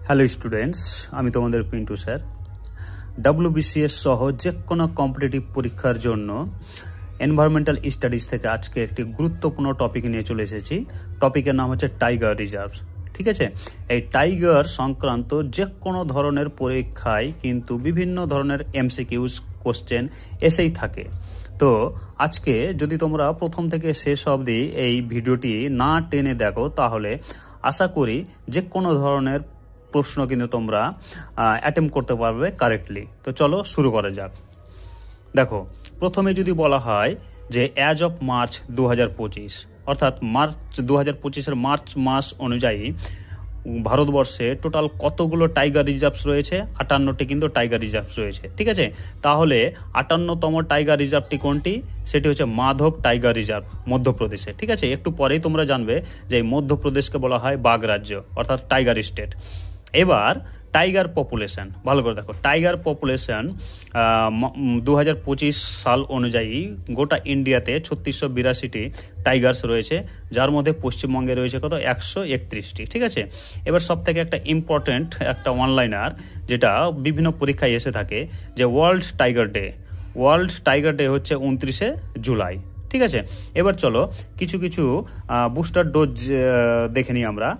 Hello students, আমি তোমাদের Pintu sir. WBCS সহ যে কোনো কম্পিটিটিভ পরীক্ষার জন্য এনভায়রনমেন্টাল স্টাডিজ থেকে আজকে একটি গুরুত্বপূর্ণ টপিক নিয়ে চলে এসেছি। টপিকের নাম হচ্ছে টাইগার রিজার্ভ। ঠিক আছে, এই টাইগার সংক্রান্ত যে কোনো ধরনের পরীক্ষায় কিন্তু বিভিন্ন ধরনের MCQs কোশ্চেন এসেই থাকে। তো আজকে যদি তোমরা প্রথম থেকে শেষ অবধি এই ভিডিওটি না টেনে দেখো তাহলে আশা করি যে কোনো ধরনের প্রশ্ন কিন্তু তোমরা অ্যাটেম্প করতে পারবে কারেক্টলি। তো চলো শুরু করা যাক। দেখো, প্রথমে যদি বলা হয় যে অ্যাজ অফ মার্চ 2025, অর্থাৎ মার্চ 2025-এর মার্চ মাস অনুযায়ী ভারতবর্ষে টোটাল কতগুলো টাইগার রিজার্ভস রয়েছে? 58টি কিন্তু টাইগার রিজার্ভস রয়েছে। ঠিক আছে, তাহলে 58তম টাইগার রিজার্ভটি কোনটি? সেটি হচ্ছে মাধব টাইগার রিজার্ভ, মধ্যপ্রদেশে। ঠিক আছে, একটু পরেই তোমরা জানবে যে এই মধ্যপ্রদেশকে বলা হয় বাঘ রাজ্য, অর্থাৎ টাইগার স্টেট। এবার টাইগার পপুলেশন ভালো করে দেখো। টাইগার পপুলেশন 2025 সাল অনুযায়ী গোটা ইন্ডিয়াতে 3682টি টাইগার্স রয়েছে, যার মধ্যে পশ্চিমবঙ্গে রয়েছে কত? 131টি। ঠিক আছে, এবার সব থেকে একটা ইম্পর্টেন্ট একটা অনলাইনার যেটা বিভিন্ন পরীক্ষায় এসে থাকে, যে world tiger day. World tiger day হচ্ছে 29শে জুলাই। ঠিক আছে, এবার চলো কিছু কিছু বুস্টার ডোজ দেখে নিই আমরা।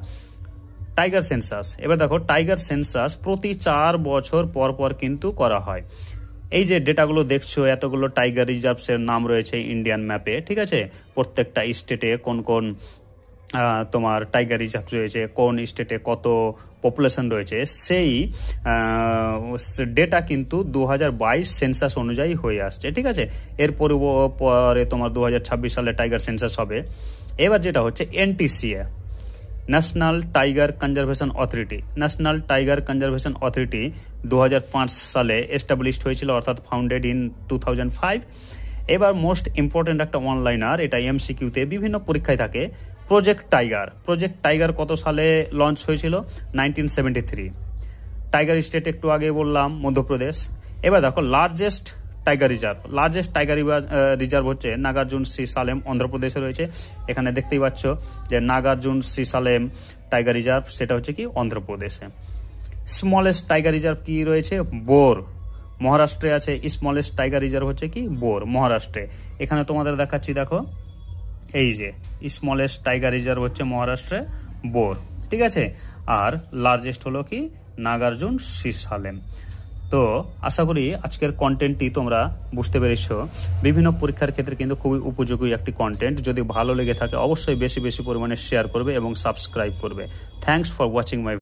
Tiger census. এবার দেখো, টাইগার সেন্সাস প্রতি 4 বছর পর পর কিন্তু করা হয়। এই যে ডেটাগুলো দেখছো, এতগুলো টাইগার রিজার্ভসের নাম রয়েছে ইন্ডিয়ান ম্যাপে। ঠিক আছে, প্রত্যেকটা স্টেটে কোন কোন তোমার টাইগার রিজার্ভ রয়েছে, কোন স্টেটে কত পপুলেশন রয়েছে, সেই ডেটা কিন্তু 2022 সেন্সাস অনুযায়ী হয়ে আসছে। ঠিক আছে, এর পরে তোমার 2026 সালে টাইগার সেন্সাস হবে। এবার যেটা হচ্ছে NTCA, national tiger conservation authority. National tiger conservation authority 2005 সালে এস্টাবলিশড হয়েছিল, অর্থাৎ ফাউন্ডেড ইন 2005। এবার মোস্ট ইম্পর্টেন্ট একটা অনলাইনার, এটা MCQতে বিভিন্ন পরীক্ষায় থাকে। Project tiger. প্রজেক্ট টাইগার কত সালে লঞ্চ হয়েছিল? 1973। টাইগার স্টেট একটু আগে বললাম, মধ্যপ্রদেশ। এবার দেখো, largest tiger reserve. Largest tiger reserve হচ্ছে নাগার্জুন শ্রীসালেম, অন্ধ্রপ্রদেশে রয়েছে। এখানে দেখতেই পাচ্ছ যে নাগার্জুন শ্রীসালেম টাইগার রিজার্ভ, সেটা হচ্ছে কি অন্ধ্রপ্রদেশে। স্মলেস্ট টাইগার রিজার্ভ কি রয়েছে? বোর, মহারাষ্ট্রে আছে। স্মলেস্ট টাইগার রিজার্ভ হচ্ছে কি বোর, মহারাষ্ট্রে। এখানে তোমাদের দেখাচ্ছি, দেখো এই যে স্মলেস্ট টাইগার রিজার্ভ হচ্ছে মহারাষ্ট্রে, বোর। ঠিক আছে, আর লার্জেস্ট হলো কি নাগার্জুন শ্রীসালেম। তো আশা করি আজকের কন্টেন্টটি তোমরা বুঝতে পেরেছ। বিভিন্ন পরীক্ষার ক্ষেত্রে কিন্তু খুবই উপযোগী একটি কন্টেন্ট। যদি ভালো লেগে থাকে অবশ্যই বেশি বেশি পরিমাণে শেয়ার করবে এবং সাবস্ক্রাইব করবে। Thanks for watching my